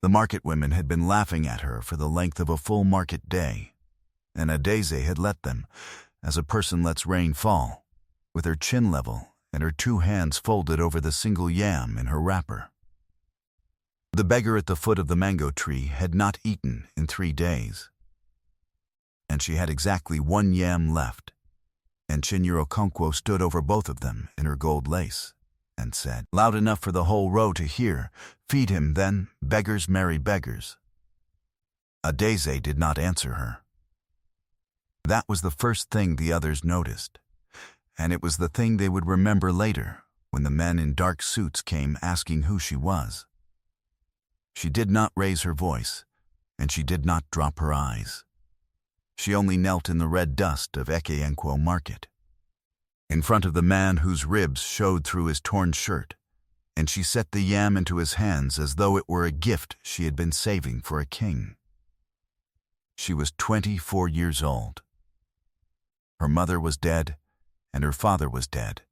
The market women had been laughing at her for the length of a full market day, and Adeze had let them, as a person lets rain fall, with her chin level and her 2 hands folded over the single yam in her wrapper. The beggar at the foot of the mango tree had not eaten in 3 days, and she had exactly 1 yam left, and Chinyere stood over both of them in her gold lace and said, loud enough for the whole row to hear, "Feed him, then, beggars marry beggars." Adeze did not answer her. That was the first thing the others noticed, and it was the thing they would remember later when the men in dark suits came asking who she was. She did not raise her voice, and she did not drop her eyes. She only knelt in the red dust of Ekeyenquo Market, in front of the man whose ribs showed through his torn shirt, and she set the yam into his hands as though it were a gift she had been saving for a king. She was 24 years old. Her mother was dead, and her father was dead,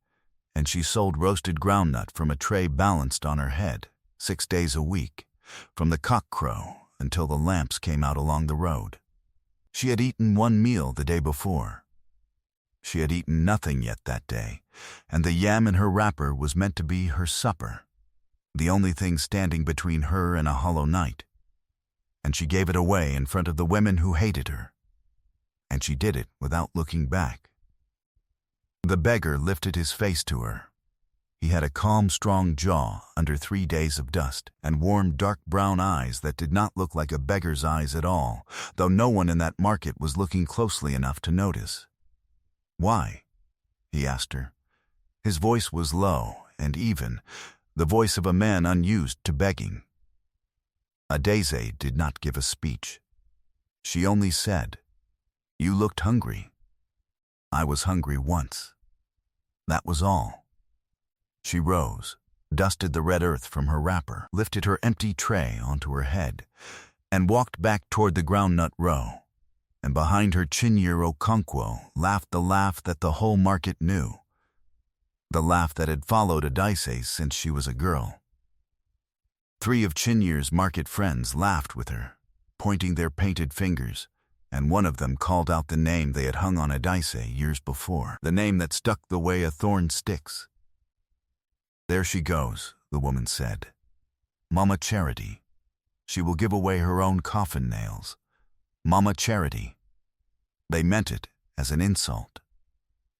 and she sold roasted groundnut from a tray balanced on her head 6 days a week, from the cock-crow until the lamps came out along the road. She had eaten 1 meal the day before. She had eaten nothing yet that day, and the yam in her wrapper was meant to be her supper, the only thing standing between her and a hollow night. And she gave it away in front of the women who hated her, and she did it without looking back. The beggar lifted his face to her. He had a calm, strong jaw under 3 days of dust, and warm, dark brown eyes that did not look like a beggar's eyes at all, though no one in that market was looking closely enough to notice. "Why?" he asked her. His voice was low and even, the voice of a man unused to begging. Adeze did not give a speech. She only said, "You looked hungry. I was hungry once." That was all. She rose, dusted the red earth from her wrapper, lifted her empty tray onto her head, and walked back toward the groundnut row. And behind her Chinyere laughed the laugh that the whole market knew, the laugh that had followed Adeze since she was a girl. 3 of Chinyere's market friends laughed with her, pointing their painted fingers, and one of them called out the name they had hung on Adeze years before, the name that stuck the way a thorn sticks. "There she goes," the woman said. "Mama Charity. She will give away her own coffin nails. Mama Charity." They meant it as an insult.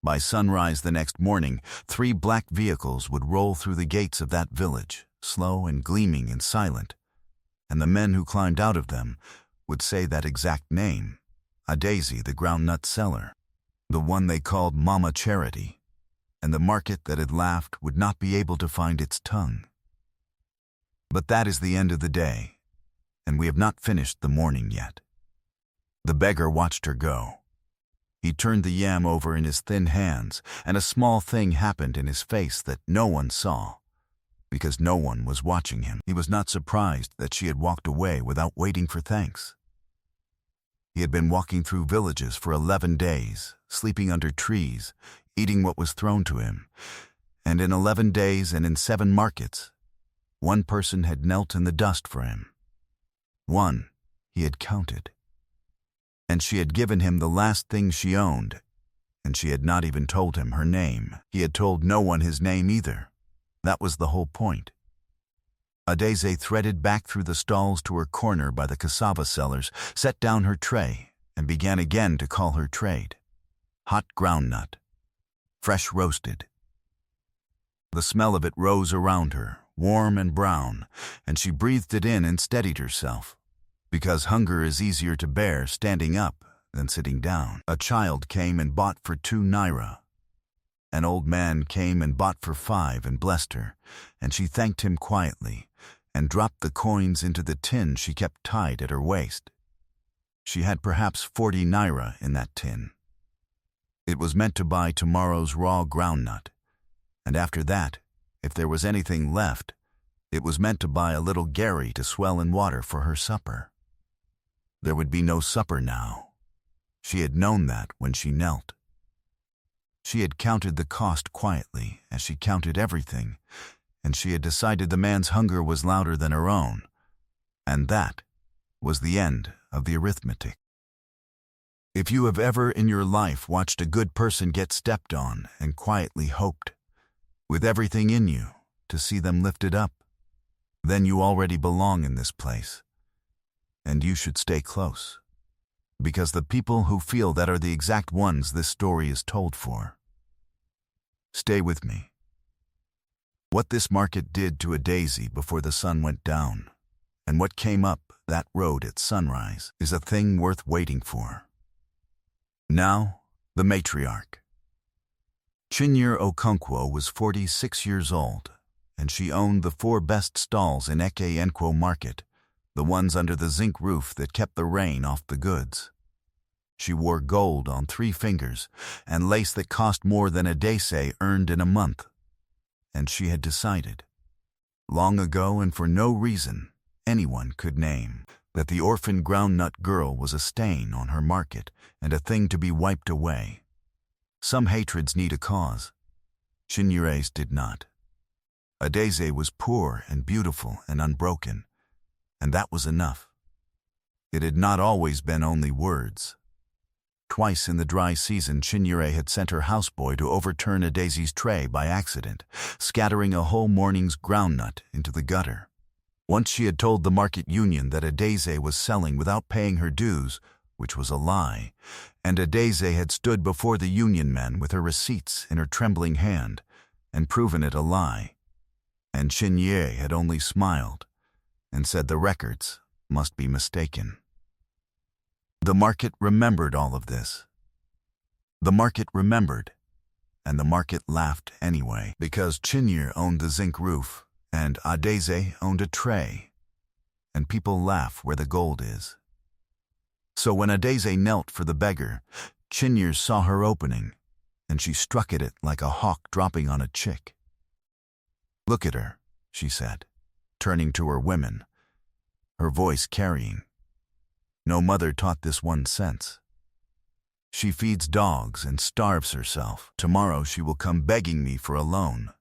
By sunrise the next morning, 3 black vehicles would roll through the gates of that village, slow and gleaming and silent, and the men who climbed out of them would say that exact name, Adeze the groundnut seller, the one they called Mama Charity, and the market that had laughed would not be able to find its tongue. But that is the end of the day, and we have not finished the morning yet. The beggar watched her go. He turned the yam over in his thin hands, and a small thing happened in his face that no one saw, because no one was watching him. He was not surprised that she had walked away without waiting for thanks. He had been walking through villages for 11 days, sleeping under trees, eating what was thrown to him, and in 11 days and in 7 markets, 1 person had knelt in the dust for him. 1 he had counted. And she had given him the last thing she owned, and she had not even told him her name. He had told no one his name either. That was the whole point. Adeze threaded back through the stalls to her corner by the cassava sellers, set down her tray, and began again to call her trade. Hot groundnut. Fresh roasted. The smell of it rose around her, warm and brown, and she breathed it in and steadied herself, because hunger is easier to bear standing up than sitting down. A child came and bought for 2 naira. An old man came and bought for 5 and blessed her, and she thanked him quietly and dropped the coins into the tin she kept tied at her waist. She had perhaps 40 naira in that tin. It was meant to buy tomorrow's raw groundnut, and after that, if there was anything left, it was meant to buy a little gari to swell in water for her supper. There would be no supper now. She had known that when she knelt. She had counted the cost quietly, as she counted everything, and she had decided the man's hunger was louder than her own, And that was the end of the arithmetic. If you have ever in your life watched a good person get stepped on and quietly hoped, with everything in you, to see them lifted up, then you already belong in this place. And you should stay close, because the people who feel that are the exact ones this story is told for. Stay with me. What this market did to a daisy before the sun went down, and what came up that road at sunrise, is a thing worth waiting for. Now, the matriarch. Chinyere Okonkwo was 46 years old, and she owned the 4 best stalls in Eke Enkwo Market, the ones under the zinc roof that kept the rain off the goods. She wore gold on 3 fingers and lace that cost more than a daisy earned in a month. And she had decided, long ago and for no reason anyone could name, that the orphan groundnut girl was a stain on her market and a thing to be wiped away. Some hatreds need a cause. Chinyere's did not. Adeze was poor and beautiful and unbroken, and that was enough. It had not always been only words. Twice in the dry season, Chinyere had sent her houseboy to overturn Adeze's tray by accident, scattering a whole morning's groundnut into the gutter. Once she had told the market union that Adeze was selling without paying her dues, which was a lie, and Adeze had stood before the union men with her receipts in her trembling hand and proven it a lie. And Chinyere had only smiled and said the records must be mistaken. The market remembered all of this. The market remembered, and the market laughed anyway, because Chinyere owned the zinc roof and Adeze owned a tray, and people laugh where the gold is. So when Adeze knelt for the beggar, Chinyere saw her opening, and she struck at it like a hawk dropping on a chick. "Look at her," she said, turning to her women, her voice carrying. "No mother taught this one sense. She feeds dogs and starves herself. Tomorrow she will come begging me for a loan,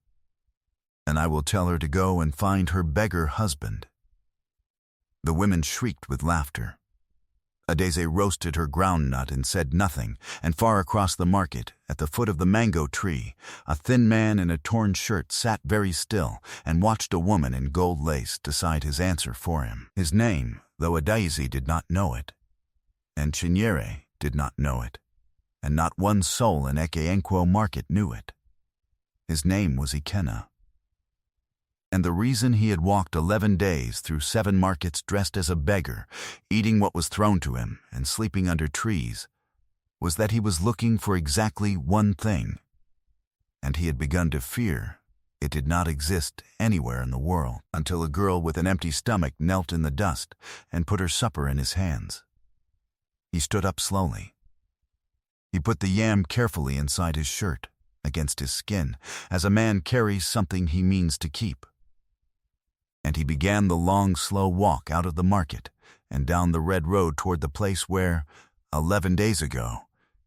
and I will tell her to go and find her beggar husband." The women shrieked with laughter. Adeze roasted her groundnut and said nothing, and far across the market, at the foot of the mango tree, a thin man in a torn shirt sat very still and watched a woman in gold lace decide his answer for him. His name, though Adeze did not know it, and Chinyere did not know it, and not one soul in Eke Enkwo Market knew it. His name was Ikenna. And the reason he had walked 11 days through 7 markets dressed as a beggar, eating what was thrown to him and sleeping under trees, was that he was looking for exactly one thing, and he had begun to fear it did not exist anywhere in the world, until a girl with an empty stomach knelt in the dust and put her supper in his hands. He stood up slowly. He put the yam carefully inside his shirt, against his skin, as a man carries something he means to keep. And he began the long, slow walk out of the market and down the red road toward the place where, 11 days ago,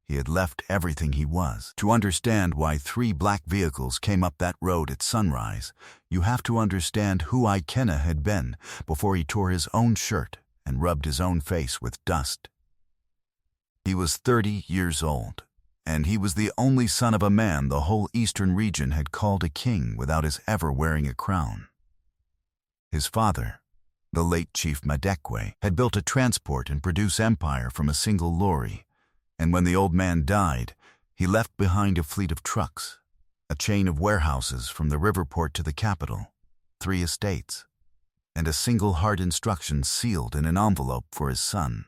he had left everything he was. To understand why 3 black vehicles came up that road at sunrise, you have to understand who Ikenna had been before he tore his own shirt and rubbed his own face with dust. He was 30 years old, and he was the only son of a man the whole eastern region had called a king without his ever wearing a crown. His father, the late Chief Madekwe, had built a transport and produce empire from a single lorry, and when the old man died, he left behind a fleet of trucks, a chain of warehouses from the river port to the capital, 3 estates, and a single hard instruction sealed in an envelope for his son.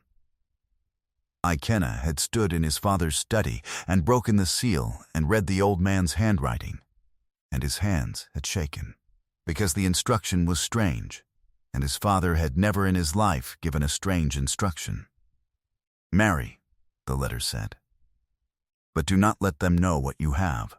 Ikenna had stood in his father's study and broken the seal and read the old man's handwriting, and his hands had shaken, because the instruction was strange, and his father had never in his life given a strange instruction. "Marry," the letter said, "but do not let them know what you have.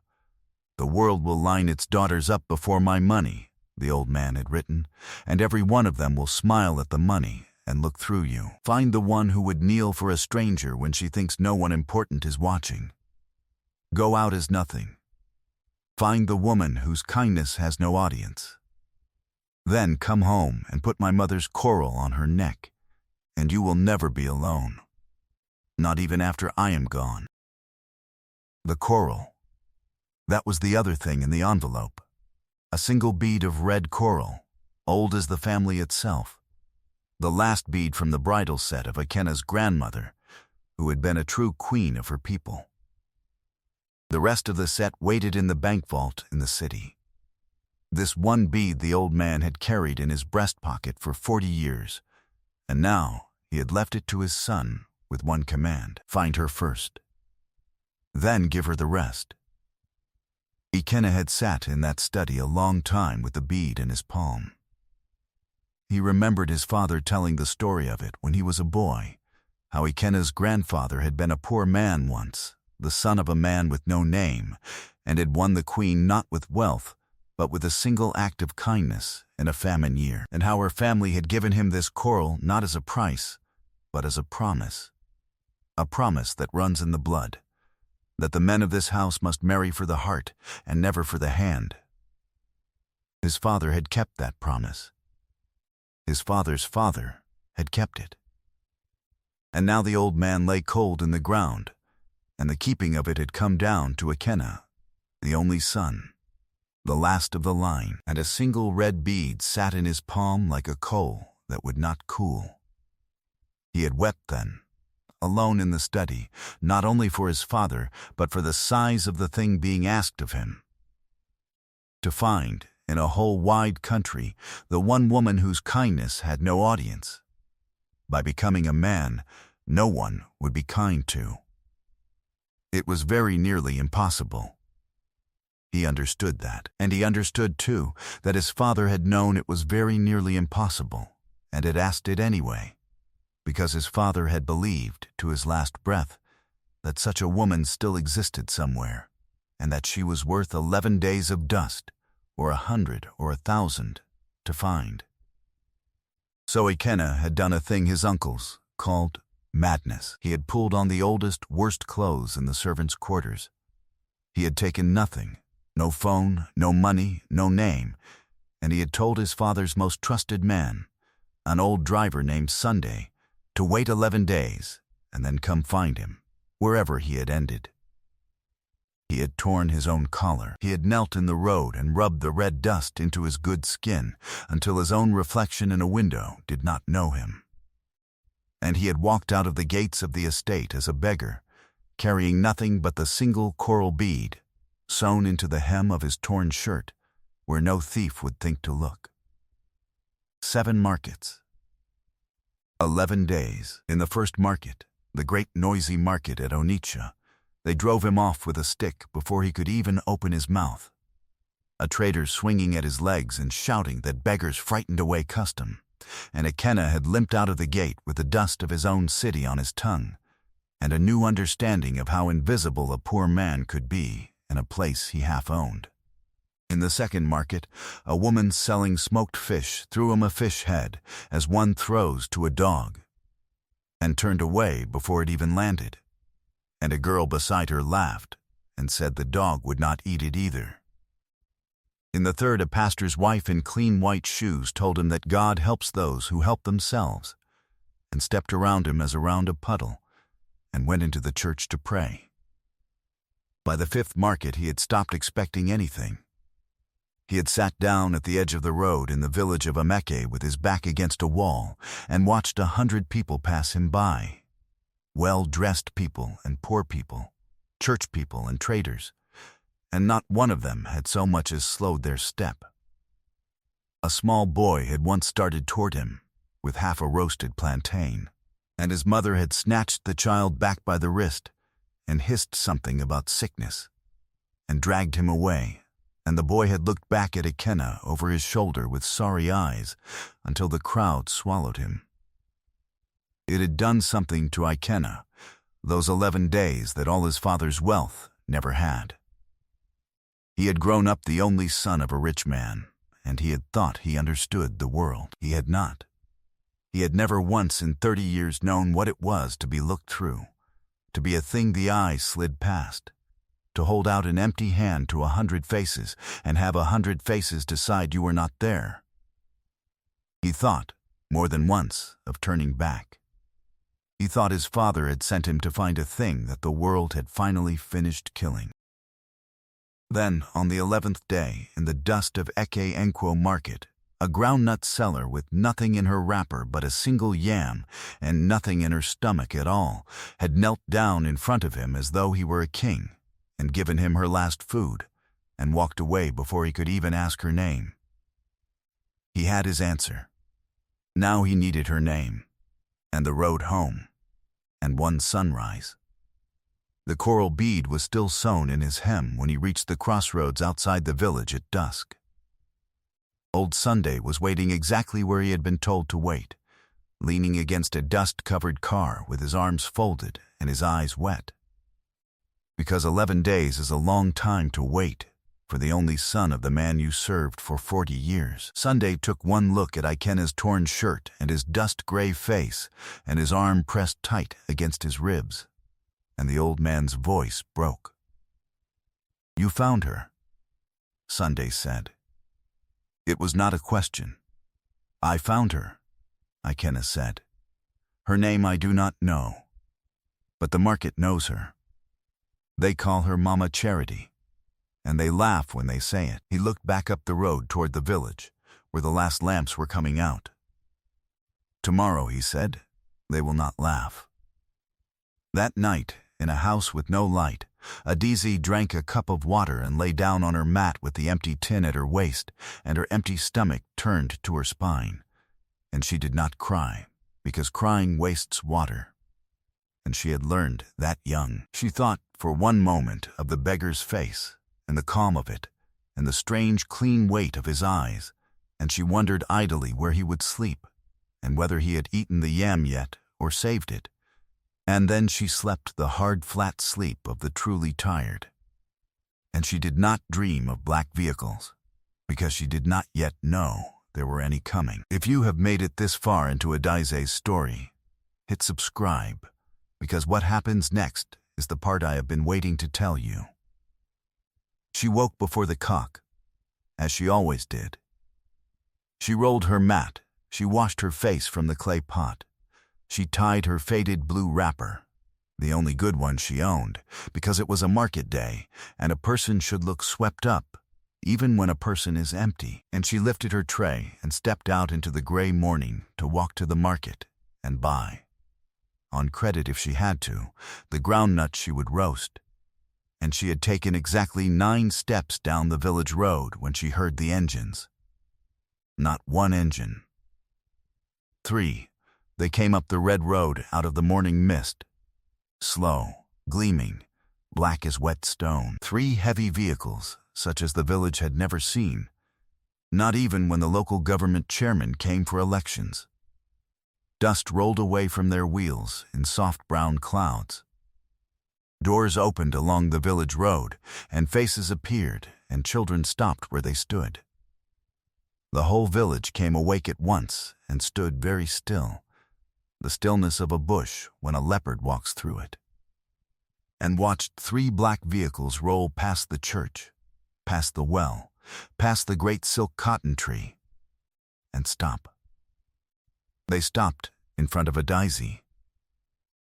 The world will line its daughters up before my money," the old man had written, "and every one of them will smile at the money and look through you. Find the one who would kneel for a stranger when she thinks no one important is watching. Go out as nothing. Find the woman whose kindness has no audience. Then come home and put my mother's coral on her neck, and you will never be alone, not even after I am gone." The coral. That was the other thing in the envelope. A single bead of red coral, old as the family itself. The last bead from the bridal set of Ikenna's grandmother, who had been a true queen of her people. The rest of the set waited in the bank vault in the city. This one bead the old man had carried in his breast pocket for 40 years, and now he had left it to his son with one command: find her first, then give her the rest. Ikenna had sat in that study a long time with the bead in his palm. He remembered his father telling the story of it when he was a boy, how Ikenna's grandfather had been a poor man once, the son of a man with no name, and had won the queen not with wealth, but with a single act of kindness in a famine year, and how her family had given him this coral not as a price, but as a promise that runs in the blood, that the men of this house must marry for the heart and never for the hand. His father had kept that promise. His father's father had kept it. And now the old man lay cold in the ground, and the keeping of it had come down to Ikenna, the only son, the last of the line, and a single red bead sat in his palm like a coal that would not cool. He had wept then, alone in the study, not only for his father, but for the size of the thing being asked of him. To find, in a whole wide country, the one woman whose kindness had no audience. By becoming a man, no one would be kind to. It was very nearly impossible. He understood that, and he understood, too, that his father had known it was very nearly impossible, and had asked it anyway, because his father had believed, to his last breath, that such a woman still existed somewhere, and that she was worth 11 days of dust, or 100 or 1,000, to find. So Ikenna had done a thing his uncles called madness. He had pulled on the oldest, worst clothes in the servants' quarters. He had taken nothing, no phone, no money, no name, and he had told his father's most trusted man, an old driver named Sunday, to wait 11 days and then come find him, wherever he had ended. He had torn his own collar. He had knelt in the road and rubbed the red dust into his good skin until his own reflection in a window did not know him. And he had walked out of the gates of the estate as a beggar, carrying nothing but the single coral bead, sewn into the hem of his torn shirt, where no thief would think to look. 7 markets. 11 days. In the first market, the great noisy market at Onitsha, they drove him off with a stick before he could even open his mouth. A trader swinging at his legs and shouting that beggars frightened away custom, and Ikenna had limped out of the gate with the dust of his own city on his tongue, and a new understanding of how invisible a poor man could be in a place he half owned. In the second market, a woman selling smoked fish threw him a fish head as one throws to a dog, and turned away before it even landed. And a girl beside her laughed and said the dog would not eat it either. In the third, a pastor's wife in clean white shoes told him that God helps those who help themselves, and stepped around him as around a puddle, and went into the church to pray. By the 5th market he had stopped expecting anything. He had sat down at the edge of the road in the village of Ameke with his back against a wall and watched 100 people pass him by. Well-dressed people and poor people, church people and traders, and not one of them had so much as slowed their step. A small boy had once started toward him with half a roasted plantain, and his mother had snatched the child back by the wrist and hissed something about sickness, and dragged him away, and the boy had looked back at Ikenna over his shoulder with sorry eyes until the crowd swallowed him. It had done something to Ikenna, those 11 days that all his father's wealth never had. He had grown up the only son of a rich man, and he had thought he understood the world. He had not. He had never once in 30 years known what it was to be looked through, to be a thing the eye slid past, to hold out an empty hand to 100 faces and have 100 faces decide you were not there. He thought, more than once, of turning back. He thought his father had sent him to find a thing that the world had finally finished killing. Then, on the 11th day, in the dust of Eke Enquo market, a groundnut seller with nothing in her wrapper but a single yam and nothing in her stomach at all had knelt down in front of him as though he were a king and given him her last food and walked away before he could even ask her name. He had his answer. Now he needed her name, and the road home, and one sunrise. The coral bead was still sewn in his hem when he reached the crossroads outside the village at dusk. Old Sunday was waiting exactly where he had been told to wait, leaning against a dust-covered car with his arms folded and his eyes wet. Because 11 days is a long time to wait for the only son of the man you served for 40 years. Sunday took one look at Ikena's torn shirt and his dust-gray face and his arm pressed tight against his ribs, and the old man's voice broke. "You found her," Sunday said. It was not a question. "I found her," Ikena said. "Her name I do not know, but the market knows her. They call her Mama Charity, and they laugh when they say it." He looked back up the road toward the village, where the last lamps were coming out. "Tomorrow," he said, "they will not laugh." That night, in a house with no light, Adizi drank a cup of water and lay down on her mat with the empty tin at her waist and her empty stomach turned to her spine. And she did not cry, because crying wastes water. And she had learned that young. She thought for one moment of the beggar's face, and the calm of it, and the strange clean weight of his eyes, and she wondered idly where he would sleep, and whether he had eaten the yam yet or saved it. And then she slept the hard, flat sleep of the truly tired. And she did not dream of black vehicles, because she did not yet know there were any coming. If you have made it this far into Adaize's story, hit subscribe, because what happens next is the part I have been waiting to tell you. She woke before the cock, as she always did. She rolled her mat, she washed her face from the clay pot. She tied her faded blue wrapper, the only good one she owned, because it was a market day, and a person should look swept up, even when a person is empty. And she lifted her tray and stepped out into the gray morning to walk to the market and buy, on credit if she had to, the groundnut she would roast. And she had taken exactly 9 steps down the village road when she heard the engines. Not one engine. 3. They came up the red road out of the morning mist, slow, gleaming, black as wet stone. 3 heavy vehicles, such as the village had never seen, not even when the local government chairman came for elections. Dust rolled away from their wheels in soft brown clouds. Doors opened along the village road, and faces appeared, and children stopped where they stood. The whole village came awake at once and stood very still, the stillness of a bush when a leopard walks through it, and watched 3 black vehicles roll past the church, past the well, past the great silk cotton tree, and stop. They stopped in front of Adaize.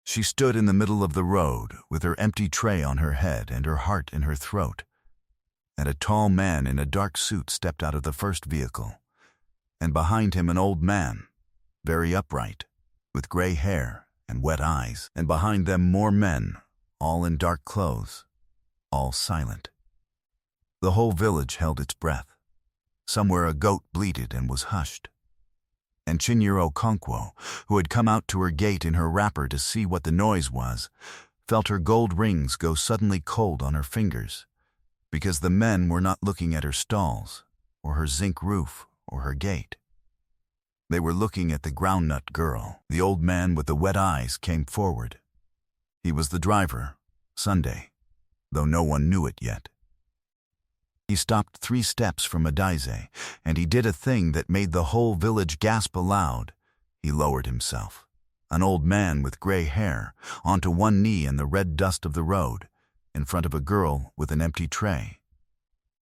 She stood in the middle of the road with her empty tray on her head and her heart in her throat, and a tall man in a dark suit stepped out of the first vehicle, and behind him an old man, very upright, with gray hair and wet eyes, and behind them more men, all in dark clothes, all silent. The whole village held its breath. Somewhere a goat bleated and was hushed. And Chinyere Okonkwo, who had come out to her gate in her wrapper to see what the noise was, felt her gold rings go suddenly cold on her fingers, because the men were not looking at her stalls, or her zinc roof, or her gate. They were looking at the groundnut girl. The old man with the wet eyes came forward. He was the driver, Sunday, though no one knew it yet. He stopped 3 steps from Adaize, and he did a thing that made the whole village gasp aloud. He lowered himself, an old man with gray hair, onto one knee in the red dust of the road, in front of a girl with an empty tray,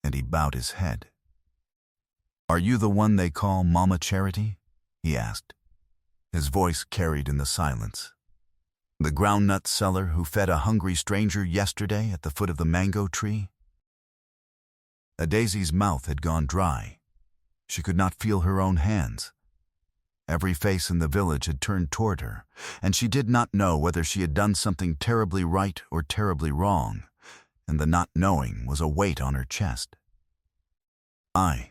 and he bowed his head. "Are you the one they call Mama Charity?" he asked, his voice carried in the silence. The groundnut seller who fed a hungry stranger yesterday at the foot of the mango tree? Daisy's mouth had gone dry. She could not feel her own hands. Every face in the village had turned toward her, and she did not know whether she had done something terribly right or terribly wrong, and the not knowing was a weight on her chest. I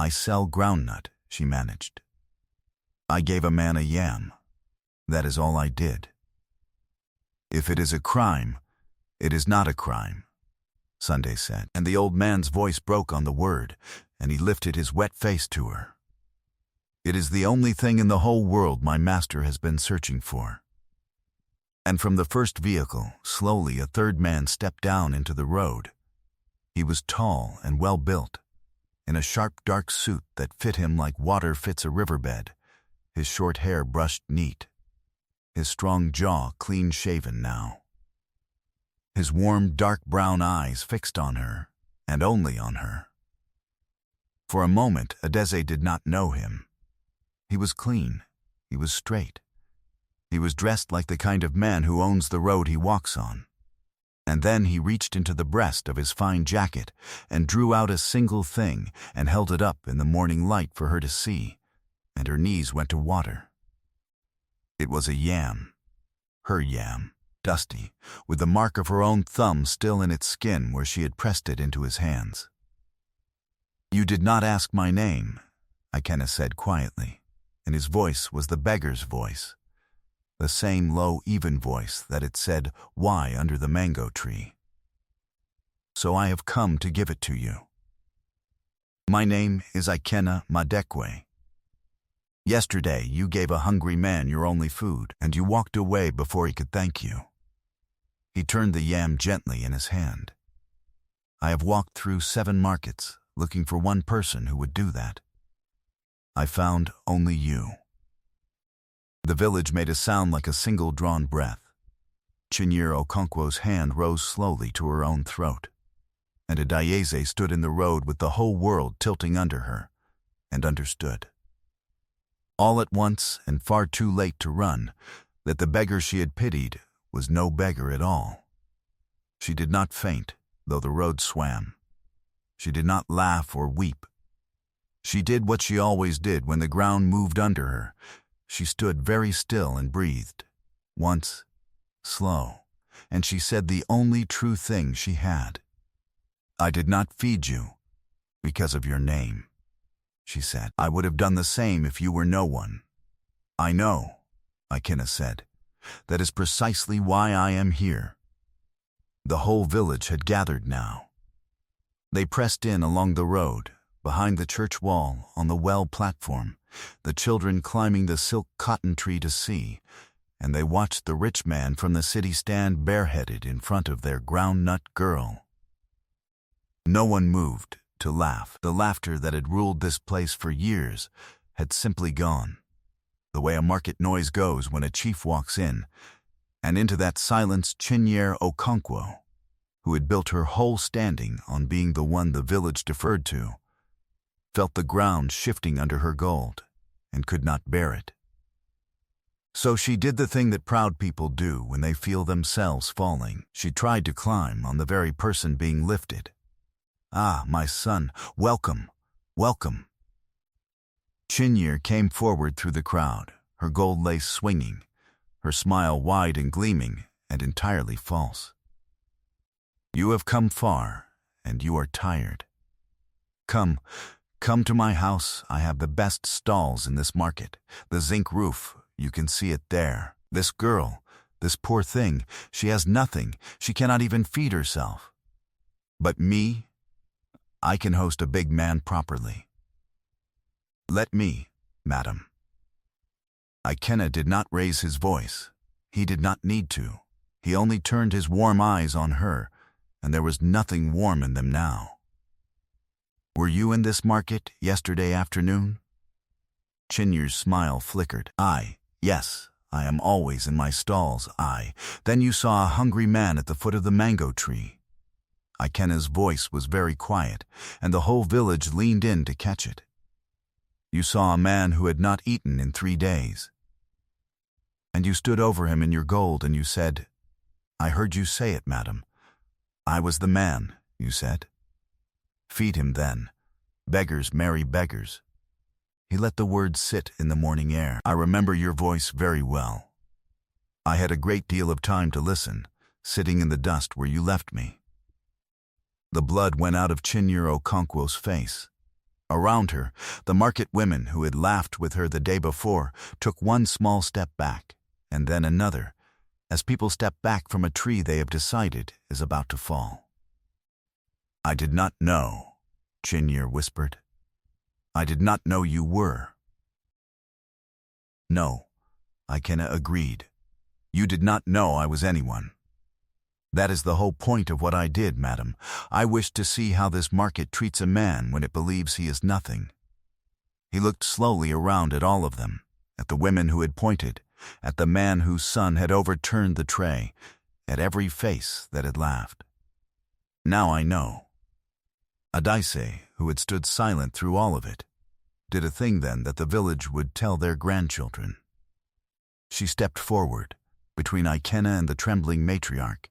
sell groundnut, she managed. I gave a man a yam. That is all I did. If it is a crime, it is not a crime, Sunday said, and the old man's voice broke on the word, and he lifted his wet face to her. It is the only thing in the whole world my master has been searching for. And from the first vehicle, slowly a third man stepped down into the road. He was tall and well-built, in a sharp dark suit that fit him like water fits a riverbed, his short hair brushed neat, his strong jaw clean-shaven now. His warm dark brown eyes fixed on her, and only on her. For a moment, Adeze did not know him. He was clean. He was straight. He was dressed like the kind of man who owns the road he walks on. And then he reached into the breast of his fine jacket and drew out a single thing and held it up in the morning light for her to see, and her knees went to water. It was a yam. Her yam, dusty, with the mark of her own thumb still in its skin where she had pressed it into his hands. "You did not ask my name," Ikenna said quietly, and his voice was the beggar's voice, the same low, even voice that had said, "Why under the mango tree?" "So I have come to give it to you. My name is Ikenna Madekwe. Yesterday you gave a hungry man your only food, and you walked away before he could thank you." He turned the yam gently in his hand. "I have walked through 7 markets, looking for one person who would do that. I found only you." The village made a sound like a single drawn breath. Chinyere Okonkwo's hand rose slowly to her own throat, and Adayeze stood in the road with the whole world tilting under her, and understood. All at once, and far too late to run, that the beggar she had pitied was no beggar at all. She did not faint, though the road swam. She did not laugh or weep. She did what she always did when the ground moved under her. She stood very still and breathed, once, slow, and she said the only true thing she had. "I did not feed you because of your name," she said. "I would have done the same if you were no one." "I know," Ikenna said. "That is precisely why I am here." The whole village had gathered now. They pressed in along the road, behind the church wall, on the well platform, the children climbing the silk cotton tree to see, and they watched the rich man from the city stand bareheaded in front of their groundnut girl. No one moved to laugh. The laughter that had ruled this place for years had simply gone, the way a market noise goes when a chief walks in, and into that silence Chinyere Okonkwo, who had built her whole standing on being the one the village deferred to, felt the ground shifting under her gold, and could not bear it. So she did the thing that proud people do when they feel themselves falling. She tried to climb on the very person being lifted. "Ah, my son, welcome, welcome." Chinyere came forward through the crowd, her gold lace swinging, her smile wide and gleaming, and entirely false. "You have come far, and you are tired. Come to my house. I have the best stalls in this market. The zinc roof, you can see it there. This girl, this poor thing, she has nothing. She cannot even feed herself. But me, I can host a big man properly. Let me, madam." Ikenna did not raise his voice. He did not need to. He only turned his warm eyes on her, and there was nothing warm in them now. "Were you in this market yesterday afternoon?" Chinyere's smile flickered. Yes, I am always in my stalls, Then you saw a hungry man at the foot of the mango tree." Ikenna's voice was very quiet, and the whole village leaned in to catch it. You saw a man who had not eaten in 3 days. And you stood over him in your gold, and you said, 'I heard you say it, madam. I was the man,' you said. 'Feed him then. Beggars marry beggars.' He let the words sit in the morning air. I remember your voice very well. I had a great deal of time to listen, sitting in the dust where you left me." The blood went out of Chinyere Okonkwo's face. Around her, the market women who had laughed with her the day before took one small step back, and then another, as people step back from a tree they have decided is about to fall. "I did not know," Chinyere whispered. "I did not know you were." "No," Ikena agreed. "You did not know I was anyone. That is the whole point of what I did, madam. I wished to see how this market treats a man when it believes he is nothing." He looked slowly around at all of them, at the women who had pointed, at the man whose son had overturned the tray, at every face that had laughed. "Now I know." Adaise, who had stood silent through all of it, did a thing then that the village would tell their grandchildren. She stepped forward, between Ikena and the trembling matriarch,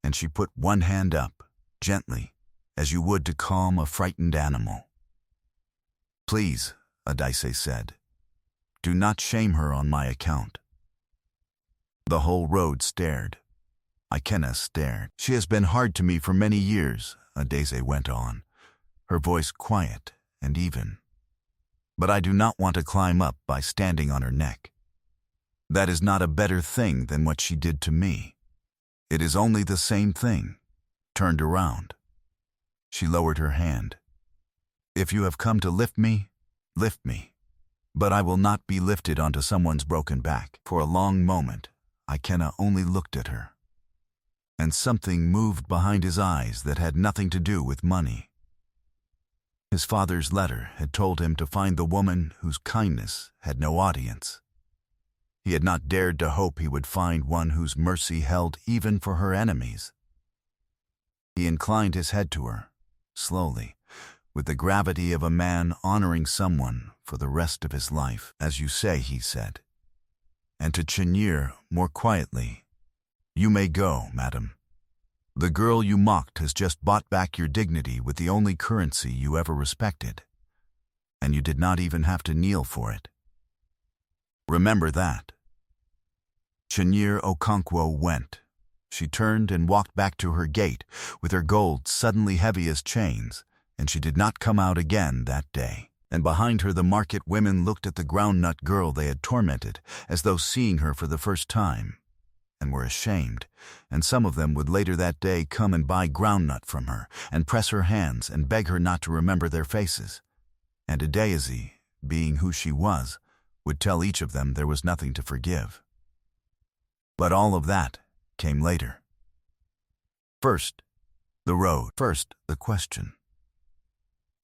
and she put one hand up, gently, as you would to calm a frightened animal. "Please," Adaise said, "do not shame her on my account." The whole road stared. Ikena stared. "She has been hard to me for many years," Adaise went on, her voice quiet and even. "But I do not want to climb up by standing on her neck. That is not a better thing than what she did to me. It is only the same thing, turned around." She lowered her hand. "If you have come to lift me, lift me. But I will not be lifted onto someone's broken back." For a long moment, Ikena only looked at her. And something moved behind his eyes that had nothing to do with money. His father's letter had told him to find the woman whose kindness had no audience. He had not dared to hope he would find one whose mercy held even for her enemies. He inclined his head to her, slowly, with the gravity of a man honoring someone for the rest of his life. "As you say," he said. And to Chinyere, more quietly, "You may go, madam. The girl you mocked has just bought back your dignity with the only currency you ever respected, and you did not even have to kneel for it. Remember that." Chinyere Okonkwo went. She turned and walked back to her gate, with her gold suddenly heavy as chains, and she did not come out again that day. And behind her the market women looked at the groundnut girl they had tormented, as though seeing her for the first time, and were ashamed, and some of them would later that day come and buy groundnut from her, and press her hands and beg her not to remember their faces. And Adaise, being who she was, would tell each of them there was nothing to forgive. But all of that came later. First, the road. First, the question.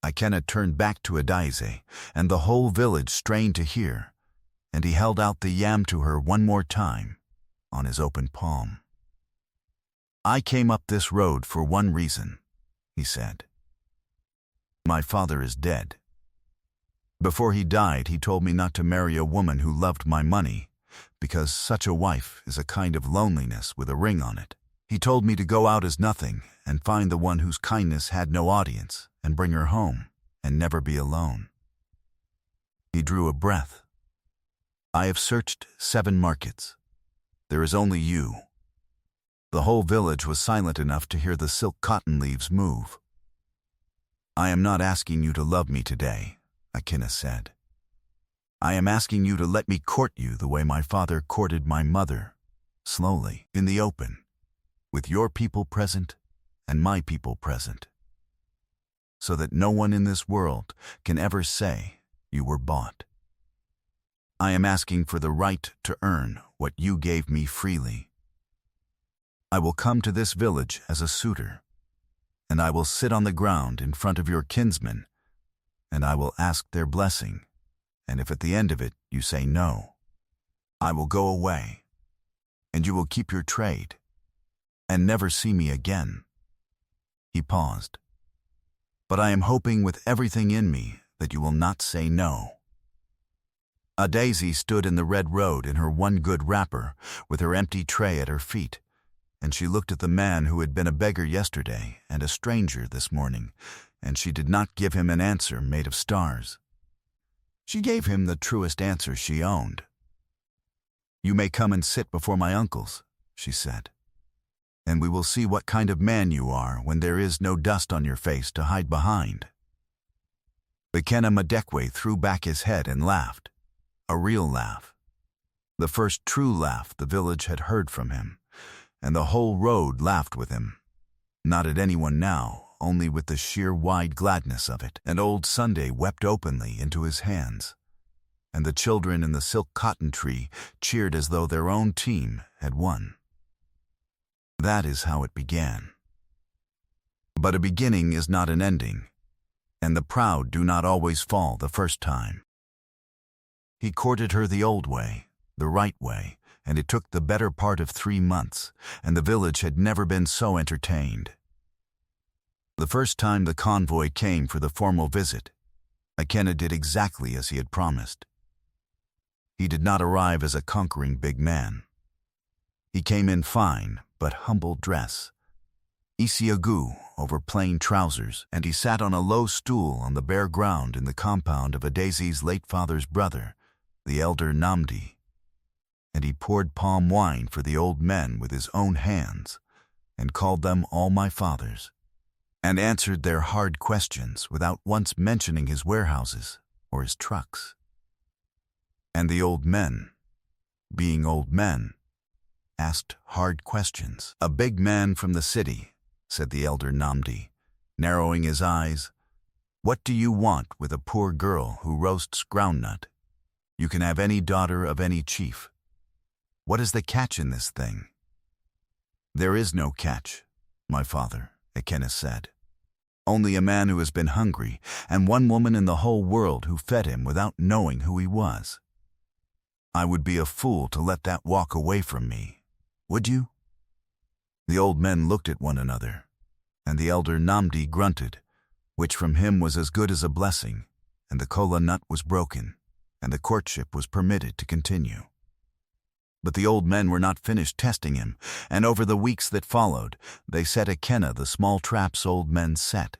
Ikena turned back to Adaise, and the whole village strained to hear, and he held out the yam to her one more time, on his open palm. "I came up this road for one reason," he said. "My father is dead. Before he died, he told me not to marry a woman who loved my money, because such a wife is a kind of loneliness with a ring on it. He told me to go out as nothing and find the one whose kindness had no audience and bring her home and never be alone." He drew a breath. "I have searched 7 markets. There is only you." The whole village was silent enough to hear the silk cotton leaves move. "I am not asking you to love me today," Ikena said. "I am asking you to let me court you the way my father courted my mother, slowly, in the open, with your people present and my people present, so that no one in this world can ever say you were bought. I am asking for the right to earn what you gave me freely. I will come to this village as a suitor, and I will sit on the ground in front of your kinsmen, and I will ask their blessing, and if at the end of it you say no, I will go away, and you will keep your trade, and never see me again." He paused. "But I am hoping with everything in me that you will not say no." A daisy stood in the red road in her one good wrapper, with her empty tray at her feet, and she looked at the man who had been a beggar yesterday and a stranger this morning, and she did not give him an answer made of stars. She gave him the truest answer she owned. "You may come and sit before my uncles," she said, "and we will see what kind of man you are when there is no dust on your face to hide behind." Bekena Madekwe threw back his head and laughed. A real laugh. The first true laugh the village had heard from him, and the whole road laughed with him. Not at anyone now, only with the sheer wide gladness of it. And old Sunday wept openly into his hands, and the children in the silk cotton tree cheered as though their own team had won. That is how it began. But a beginning is not an ending, and the proud do not always fall the first time. He courted her the old way, the right way, and it took the better part of 3 months, and the village had never been so entertained. The first time the convoy came for the formal visit, Ikena did exactly as he had promised. He did not arrive as a conquering big man. He came in fine but humble dress, isiagu over plain trousers, and he sat on a low stool on the bare ground in the compound of Adezi's late father's brother, the elder Namdi, and he poured palm wine for the old men with his own hands, and called them all my fathers, and answered their hard questions without once mentioning his warehouses or his trucks. And the old men, being old men, asked hard questions. "A big man from the city," said the elder Namdi, narrowing his eyes. "What do you want with a poor girl who roasts groundnut? You can have any daughter of any chief. What is the catch in this thing?" "There is no catch, my father," Ikena said. "Only a man who has been hungry, and one woman in the whole world who fed him without knowing who he was. I would be a fool to let that walk away from me. Would you?" The old men looked at one another, and the elder Namdi grunted, which from him was as good as a blessing, and the kola nut was broken, and the courtship was permitted to continue. But the old men were not finished testing him, and over the weeks that followed, they set Ikena the small traps old men set,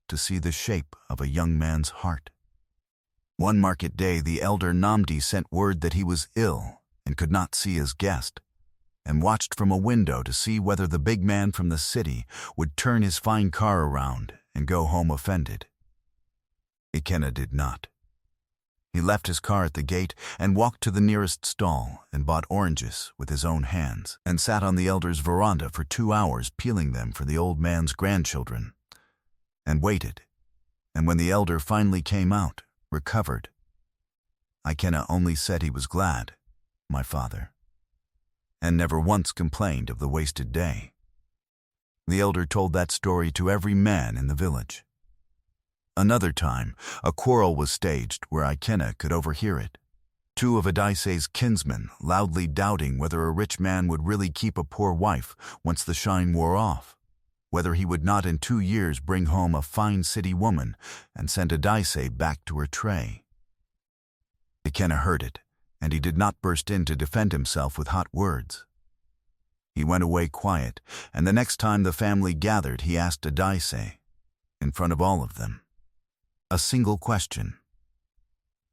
to see the shape of a young man's heart. One market day the elder Namdi sent word that he was ill and could not see his guest, and watched from a window to see whether the big man from the city would turn his fine car around and go home offended. Ikena did not. He left his car at the gate and walked to the nearest stall and bought oranges with his own hands, and sat on the elder's veranda for 2 hours peeling them for the old man's grandchildren, and waited. And when the elder finally came out, recovered, Ikena only said he was glad, my father, and never once complained of the wasted day. The elder told that story to every man in the village. Another time, a quarrel was staged where Ikena could overhear it. 2 of Adaise's kinsmen loudly doubting whether a rich man would really keep a poor wife once the shine wore off, whether he would not in 2 years bring home a fine city woman and send Adaise back to her tray. Ikena heard it, and he did not burst in to defend himself with hot words. He went away quiet, and the next time the family gathered he asked Adaise, in front of all of them, a single question.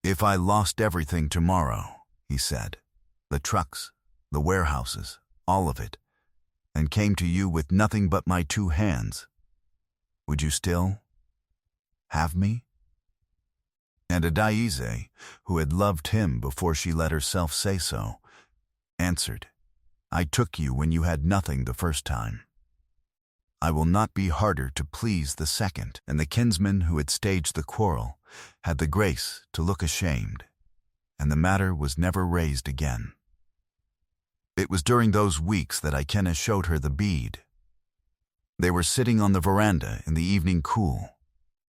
"If I lost everything tomorrow," he said, "the trucks, the warehouses, all of it, and came to you with nothing but my 2 hands, would you still have me?" And Adaise, who had loved him before she let herself say so, answered, "I took you when you had nothing the first time. I will not be harder to please the second." And the kinsman who had staged the quarrel had the grace to look ashamed, and the matter was never raised again. It was during those weeks that Ikena showed her the bead. They were sitting on the veranda in the evening cool,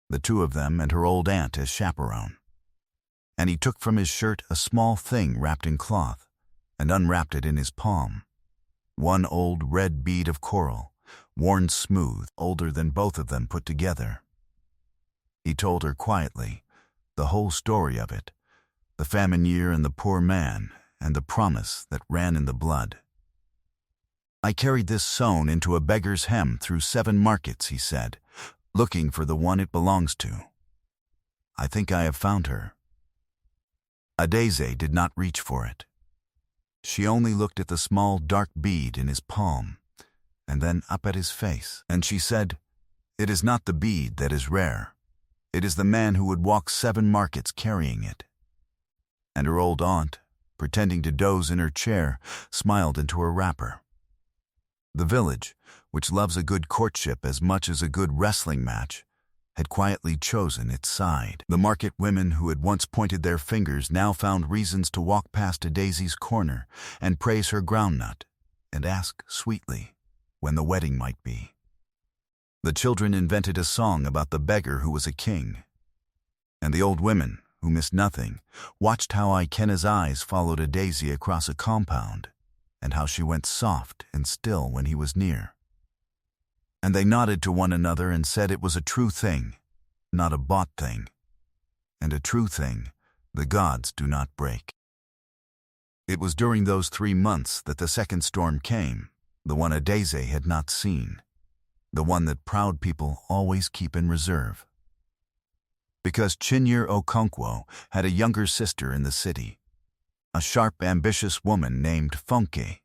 the 2 of them and her old aunt as chaperone, and he took from his shirt a small thing wrapped in cloth and unwrapped it in his palm, one old red bead of coral, worn smooth, older than both of them put together. He told her quietly the whole story of it, the famine year and the poor man, and the promise that ran in the blood. I carried this sewn into a beggar's hem through 7 markets, he said, looking for the one it belongs to. I think I have found her. Adeze did not reach for it. She only looked at the small dark bead in his palm, and then up at his face, and she said, "It is not the bead that is rare. It is the man who would walk 7 markets carrying it." And her old aunt, pretending to doze in her chair, smiled into her wrapper. The village, which loves a good courtship as much as a good wrestling match, had quietly chosen its side. The market women who had once pointed their fingers now found reasons to walk past Adese's corner and praise her groundnut and ask sweetly when the wedding might be. The children invented a song about the beggar who was a king, and the old women, who missed nothing, watched how Ikena's eyes followed Adese across a compound, and how she went soft and still when he was near. And they nodded to one another and said it was a true thing, not a bought thing. And a true thing the gods do not break. It was during those 3 months that the second storm came, the one Adese had not seen, the one that proud people always keep in reserve. Because Chinyere Okonkwo had a younger sister in the city, a sharp, ambitious woman named Funke.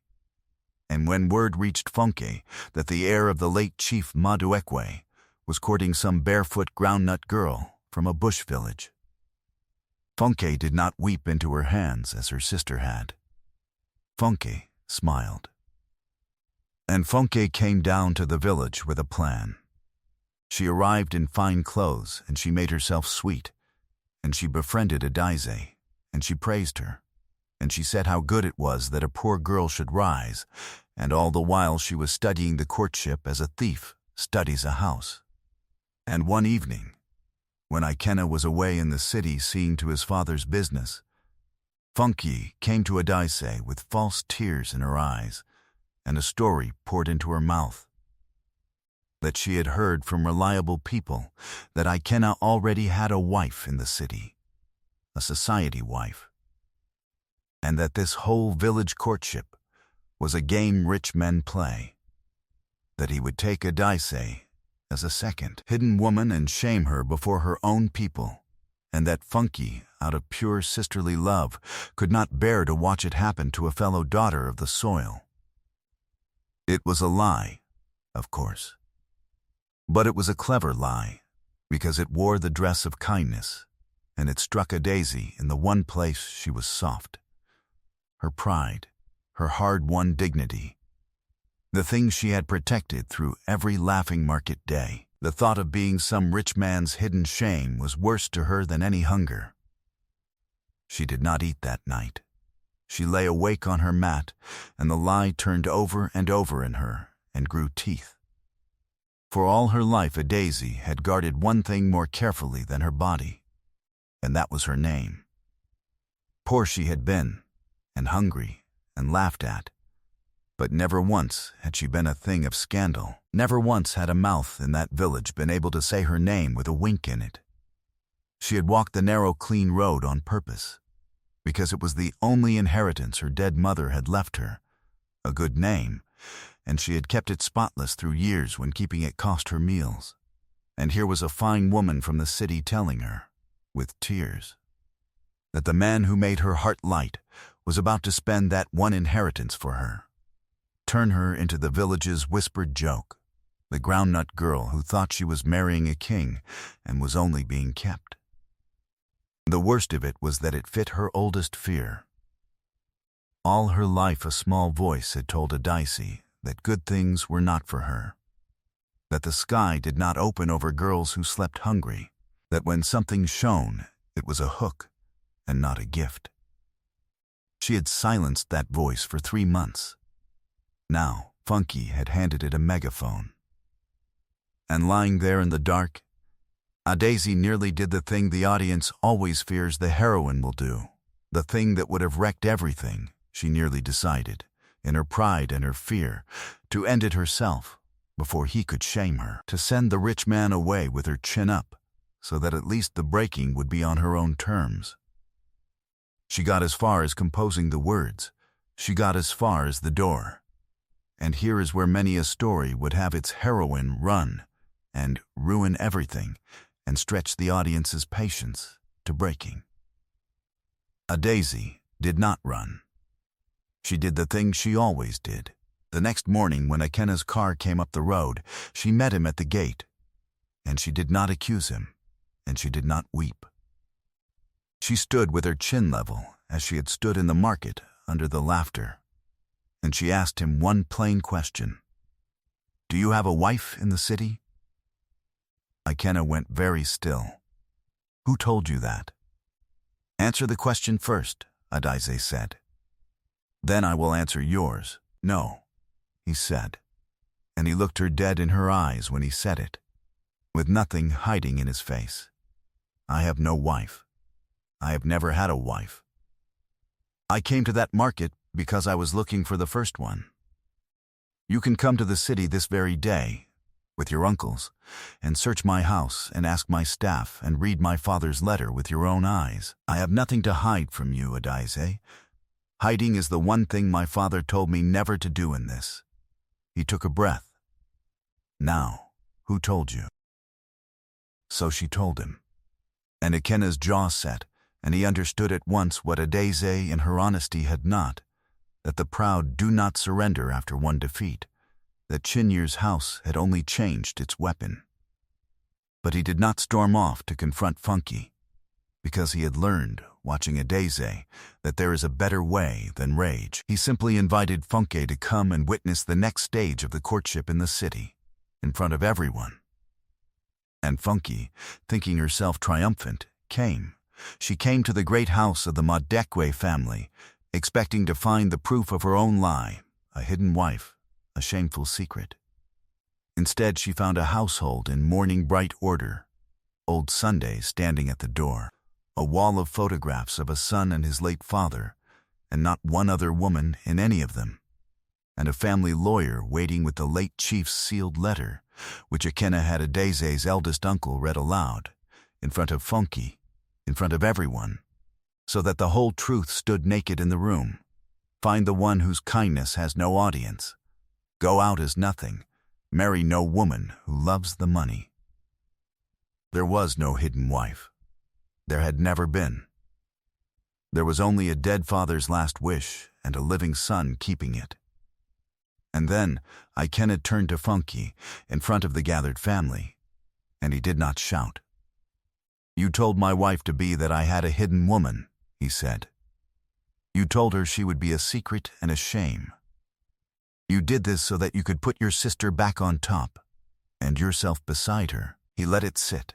And when word reached Funke that the heir of the late chief Maduekwe was courting some barefoot groundnut girl from a bush village, Funke did not weep into her hands as her sister had. Funke smiled. And Funke came down to the village with a plan. She arrived in fine clothes, and she made herself sweet, and she befriended Adeze, and she praised her, and she said how good it was that a poor girl should rise, and all the while she was studying the courtship as a thief studies a house. And one evening, when Ikena was away in the city seeing to his father's business, Funke came to Adeze with false tears in her eyes, and a story poured into her mouth. That she had heard from reliable people that Ikena already had a wife in the city, a society wife, and that this whole village courtship was a game rich men play, that he would take Adeze as a second hidden woman and shame her before her own people, and that Funke, out of pure sisterly love, could not bear to watch it happen to a fellow daughter of the soil. It was a lie, of course. But it was a clever lie, because it wore the dress of kindness, and it struck Adeze in the one place she was soft. Her pride, her hard-won dignity, the things she had protected through every laughing market day. The thought of being some rich man's hidden shame was worse to her than any hunger. She did not eat that night. She lay awake on her mat, and the lie turned over and over in her and grew teeth. For all her life Adeze had guarded one thing more carefully than her body, and that was her name. Poor she had been, and hungry, and laughed at, but never once had she been a thing of scandal. Never once had a mouth in that village been able to say her name with a wink in it. She had walked the narrow, clean road on purpose, because it was the only inheritance her dead mother had left her, a good name, and she had kept it spotless through years when keeping it cost her meals. And here was a fine woman from the city telling her, with tears, that the man who made her heart light was about to spend that one inheritance for her, turn her into the village's whispered joke, the groundnut girl who thought she was marrying a king and was only being kept. The worst of it was that it fit her oldest fear. All her life a small voice had told Adeze that good things were not for her, that the sky did not open over girls who slept hungry, that when something shone, it was a hook and not a gift. She had silenced that voice for 3 months. Now, Funke had handed it a megaphone. And lying there in the dark, Adeze nearly did the thing the audience always fears the heroine will do, the thing that would have wrecked everything, she nearly decided, in her pride and her fear, to end it herself before he could shame her, to send the rich man away with her chin up, so that at least the breaking would be on her own terms. She got as far as composing the words. She got as far as the door. And here is where many a story would have its heroine run and ruin everything and stretch the audience's patience to breaking. A Daisy did not run. She did the thing she always did. The next morning when Akena's car came up the road, she met him at the gate, and she did not accuse him, and she did not weep. She stood with her chin level as she had stood in the market under the laughter, and she asked him one plain question. "Do you have a wife in the city?" Akena went very still. "Who told you that?" "Answer the question first," Adaize said. "Then I will answer yours." "No," he said, and he looked her dead in her eyes when he said it, with nothing hiding in his face. "I have no wife. I have never had a wife. I came to that market because I was looking for the first one. You can come to the city this very day, with your uncles, and search my house and ask my staff and read my father's letter with your own eyes. I have nothing to hide from you, Adaize. Hiding is the one thing my father told me never to do in this." He took a breath. "Now, who told you?" So she told him. And Akena's jaw set, and he understood at once what Adaize in her honesty had not, that the proud do not surrender after one defeat, that Chinyer's house had only changed its weapon. But he did not storm off to confront Funky, because he had learned, watching Adaize, that there is a better way than rage. He simply invited Funke to come and witness the next stage of the courtship in the city, in front of everyone. And Funky, thinking herself triumphant, came. She came to the great house of the Madekwe family, expecting to find the proof of her own lie, a hidden wife, a shameful secret. Instead, she found a household in morning bright order, old Sunday standing at the door, a wall of photographs of a son and his late father, and not one other woman in any of them, and a family lawyer waiting with the late chief's sealed letter, which Akena had Adaize's eldest uncle read aloud, in front of Funky, in front of everyone, so that the whole truth stood naked in the room. Find the one whose kindness has no audience. Go out as nothing. Marry no woman who loves the money. There was no hidden wife. There had never been. There was only a dead father's last wish and a living son keeping it. And then Ikena turned to Funky in front of the gathered family, and he did not shout. "You told my wife to be that I had a hidden woman," he said. "You told her she would be a secret and a shame. You did this so that you could put your sister back on top, and yourself beside her." He let it sit.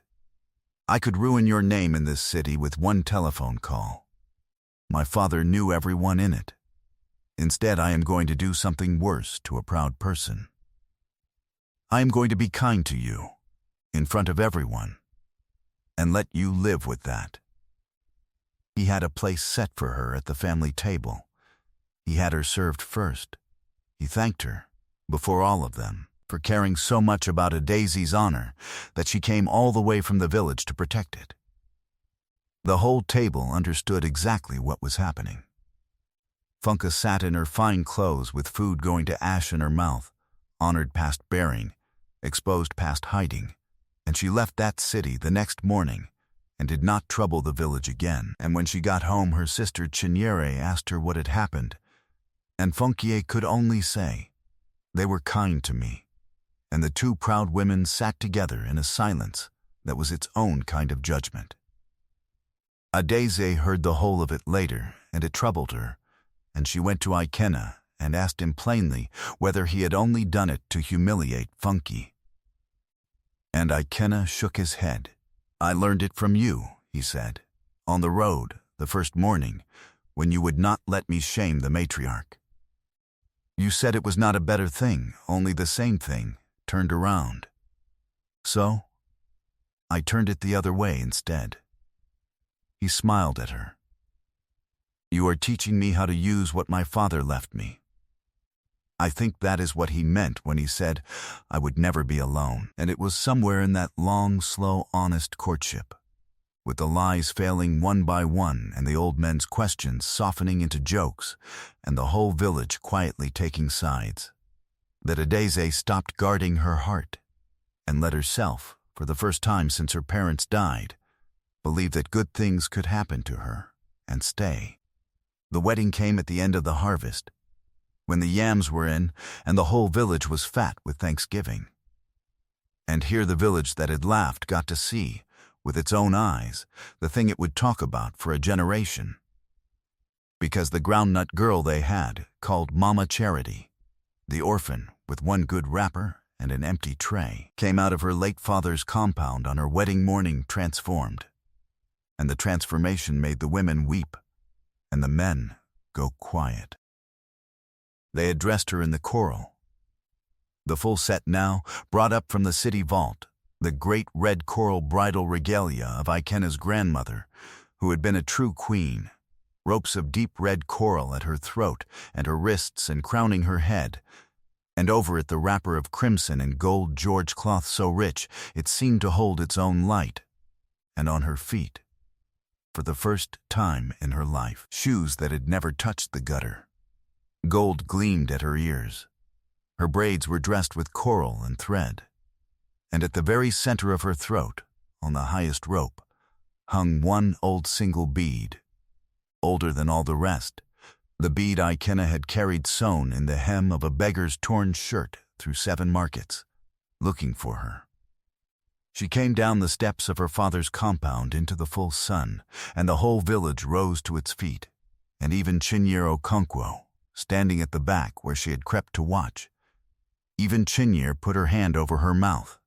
"I could ruin your name in this city with one telephone call. My father knew everyone in it. Instead, I am going to do something worse to a proud person. I am going to be kind to you, in front of everyone, and let you live with that." He had a place set for her at the family table. He had her served first. He thanked her, before all of them, for caring so much about Adaize's honor that she came all the way from the village to protect it. The whole table understood exactly what was happening. Funka sat in her fine clothes with food going to ash in her mouth, honored past bearing, exposed past hiding, and she left that city the next morning and did not trouble the village again. And when she got home, her sister Chinyere asked her what had happened, and Funkie could only say, "They were kind to me," and the two proud women sat together in a silence that was its own kind of judgment. Adaize heard the whole of it later, and it troubled her, and she went to Ikena and asked him plainly whether he had only done it to humiliate Funky. And Ikena shook his head. "I learned it from you," he said, "on the road, the first morning, when you would not let me shame the matriarch. You said it was not a better thing, only the same thing, turned around. So, I turned it the other way instead." He smiled at her. "You are teaching me how to use what my father left me. I think that is what he meant when he said I would never be alone, and it was somewhere in that long, slow, honest courtship. with the lies failing one by one and the old men's questions softening into jokes, and the whole village quietly taking sides, that Adeze stopped guarding her heart and let herself, for the first time since her parents died, believe that good things could happen to her and stay. The wedding came at the end of the harvest, when the yams were in and the whole village was fat with Thanksgiving. And here the village that had laughed got to see, with its own eyes, the thing it would talk about for a generation. Because the groundnut girl they had, called Mama Charity, the orphan with one good wrapper and an empty tray, came out of her late father's compound on her wedding morning transformed. And the transformation made the women weep and the men go quiet. They had dressed her in the coral, the full set now, brought up from the city vault, the great red coral bridal regalia of Ikena's grandmother, who had been a true queen, ropes of deep red coral at her throat and her wrists and crowning her head, and over it the wrapper of crimson and gold George cloth so rich it seemed to hold its own light, and on her feet, for the first time in her life, shoes that had never touched the gutter. Gold gleamed at her ears. Her braids were dressed with coral and thread, and at the very center of her throat, on the highest rope, hung one old single bead, older than all the rest, the bead Ikena had carried sewn in the hem of a beggar's torn shirt through 7 markets, looking for her. She came down the steps of her father's compound into the full sun, and the whole village rose to its feet, and even Chinyere Okonkwo, standing at the back where she had crept to watch. Even Chinyere put her hand over her mouth,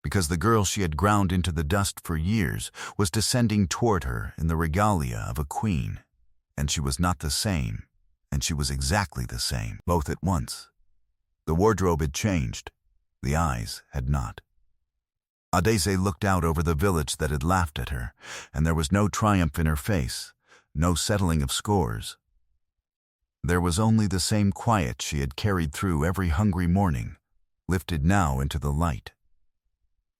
because the girl she had ground into the dust for years was descending toward her in the regalia of a queen, and she was not the same, and she was exactly the same, both at once. The wardrobe had changed, the eyes had not. Adeze looked out over the village that had laughed at her, and there was no triumph in her face, no settling of scores. There was only the same quiet she had carried through every hungry morning, lifted now into the light.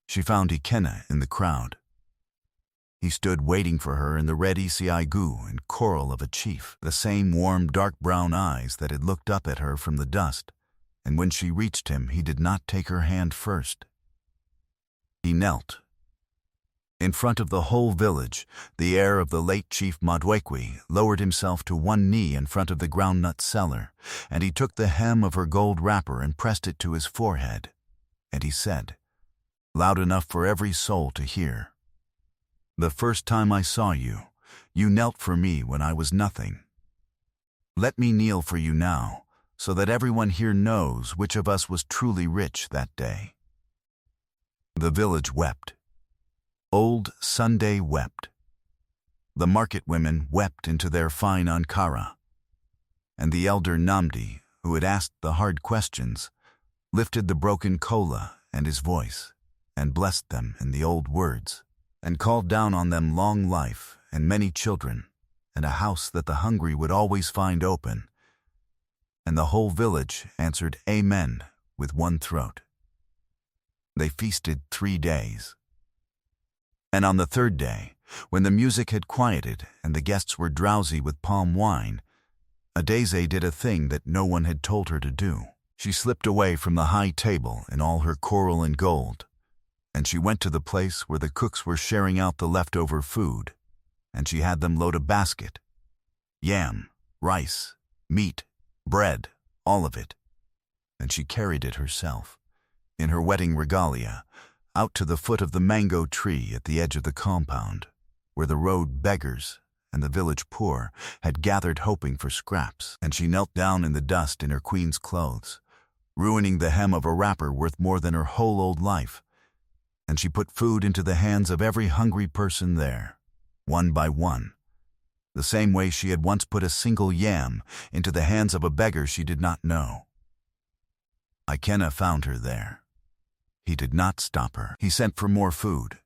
She found Ikena in the crowd. He stood waiting for her in the red isiaigu and coral of a chief, the same warm dark brown eyes that had looked up at her from the dust, and when she reached him he did not take her hand first. He knelt. In front of the whole village, the heir of the late Chief Madwekwe lowered himself to one knee in front of the groundnut seller, and he took the hem of her gold wrapper and pressed it to his forehead, and he said, loud enough for every soul to hear, "The first time I saw you, you knelt for me when I was nothing. Let me kneel for you now, so that everyone here knows which of us was truly rich that day." The village wept. Old Sunday wept. The market women wept into their fine Ankara. And the elder Namdi, who had asked the hard questions, lifted the broken kola and his voice, and blessed them in the old words, and called down on them long life and many children, and a house that the hungry would always find open. And the whole village answered Amen with one throat. They feasted 3 days. And on the 3rd day, when the music had quieted and the guests were drowsy with palm wine, Adeze did a thing that no one had told her to do. She slipped away from the high table in all her coral and gold, and she went to the place where the cooks were sharing out the leftover food, and she had them load a basket, yam, rice, meat, bread, all of it, and she carried it herself, in her wedding regalia, out to the foot of the mango tree at the edge of the compound, where the road beggars and the village poor had gathered hoping for scraps, and she knelt down in the dust in her queen's clothes, ruining the hem of a wrapper worth more than her whole old life, and she put food into the hands of every hungry person there, one by one, the same way she had once put a single yam into the hands of a beggar she did not know. Ikena found her there. He did not stop her. He sent for more food,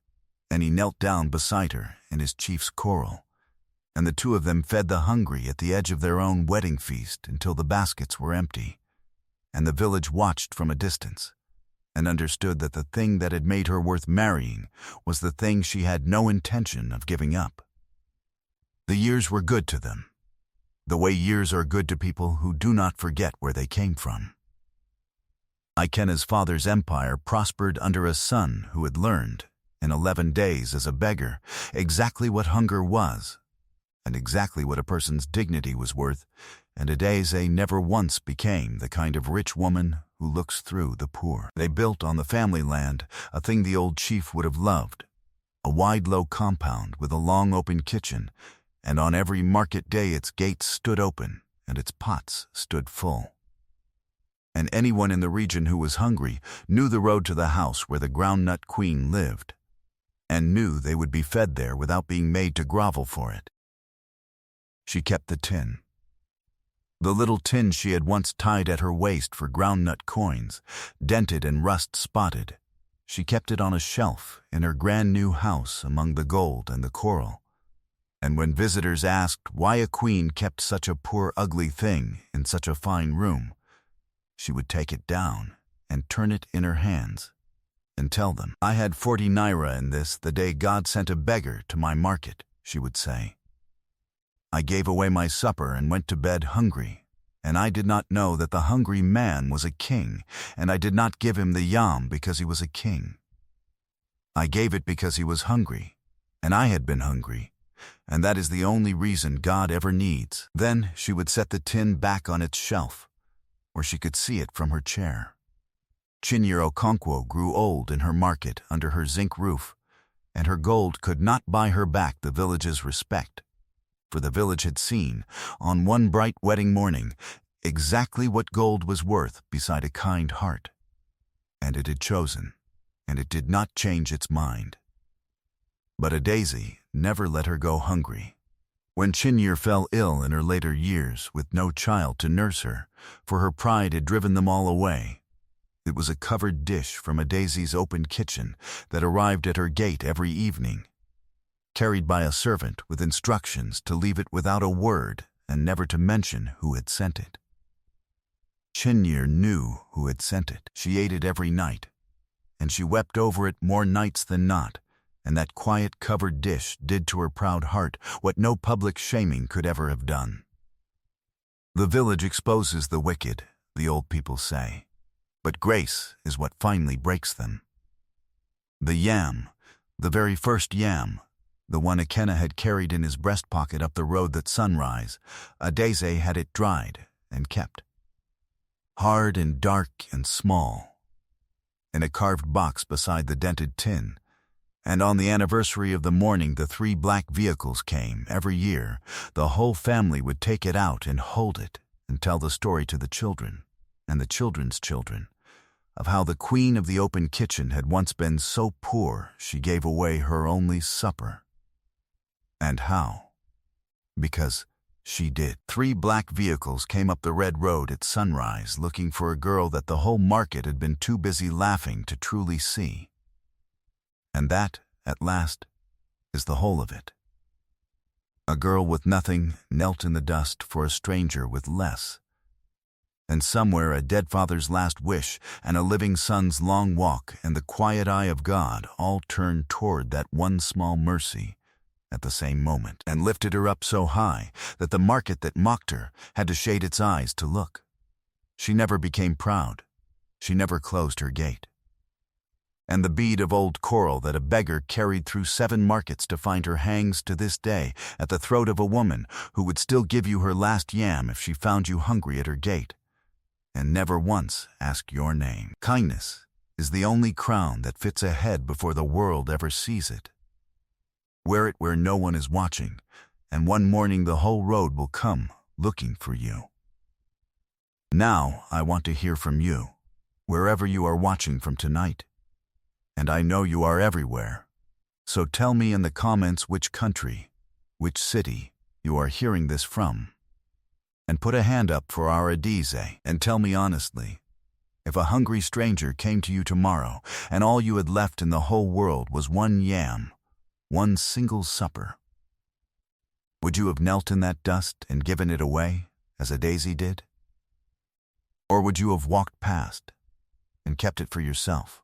and he knelt down beside her in his chief's coral, and the two of them fed the hungry at the edge of their own wedding feast until the baskets were empty, and the village watched from a distance, and understood that the thing that had made her worth marrying was the thing she had no intention of giving up. The years were good to them, the way years are good to people who do not forget where they came from. Ikena's father's empire prospered under a son who had learned, in 11 days as a beggar, exactly what hunger was, and exactly what a person's dignity was worth, and Adeze never once became the kind of rich woman who looks through the poor. They built on the family land a thing the old chief would have loved, a wide low compound with a long open kitchen, and on every market day its gates stood open and its pots stood full. And anyone in the region who was hungry knew the road to the house where the groundnut queen lived, and knew they would be fed there without being made to grovel for it. She kept the tin. The little tin she had once tied at her waist for groundnut coins, dented and rust-spotted. She kept it on a shelf in her grand new house among the gold and the coral. And when visitors asked why a queen kept such a poor ugly thing in such a fine room, she would take it down and turn it in her hands and tell them, "I had 40 naira in this the day God sent a beggar to my market," she would say. "I gave away my supper and went to bed hungry, and I did not know that the hungry man was a king, and I did not give him the yam because he was a king. I gave it because he was hungry, and I had been hungry, and that is the only reason God ever needs." Then she would set the tin back on its shelf, where she could see it from her chair. Chinyere Okonkwo grew old in her market under her zinc roof, and her gold could not buy her back the village's respect, for the village had seen, on one bright wedding morning, exactly what gold was worth beside a kind heart. And it had chosen, and it did not change its mind. But Adeze never let her go hungry. When Chinyere fell ill in her later years with no child to nurse her, for her pride had driven them all away, it was a covered dish from Adeze's open kitchen that arrived at her gate every evening, carried by a servant with instructions to leave it without a word and never to mention who had sent it. Chinyere knew who had sent it. She ate it every night, and she wept over it more nights than not, and that quiet covered dish did to her proud heart what no public shaming could ever have done. The village exposes the wicked, the old people say, but grace is what finally breaks them. The yam, the very first yam, the one Ikena had carried in his breast pocket up the road that sunrise, Adeze had it dried and kept. Hard and dark and small, in a carved box beside the dented tin, and on the anniversary of the morning the 3 black vehicles came every year, the whole family would take it out and hold it and tell the story to the children and the children's children of how the queen of the open kitchen had once been so poor she gave away her only supper. And how? Because she did. 3 black vehicles came up the red road at sunrise looking for a girl that the whole market had been too busy laughing to truly see. And that, at last, is the whole of it. A girl with nothing knelt in the dust for a stranger with less. And somewhere a dead father's last wish and a living son's long walk and the quiet eye of God all turned toward that one small mercy at the same moment, and lifted her up so high that the market that mocked her had to shade its eyes to look. She never became proud. She never closed her gate. And the bead of old coral that a beggar carried through 7 markets to find her hangs to this day at the throat of a woman who would still give you her last yam if she found you hungry at her gate, and never once ask your name. Kindness is the only crown that fits a head before the world ever sees it. Wear it where no one is watching, and one morning the whole road will come looking for you. Now I want to hear from you, wherever you are watching from tonight. And I know you are everywhere. So tell me in the comments which country, which city you are hearing this from. And put a hand up for our Adeze, and tell me honestly, if a hungry stranger came to you tomorrow and all you had left in the whole world was 1 yam, 1 single supper, would you have knelt in that dust and given it away, as Adeze did? Or would you have walked past, and kept it for yourself,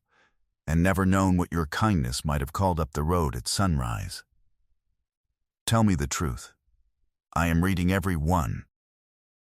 and never known what your kindness might have called up the road at sunrise? Tell me the truth. I am reading every one,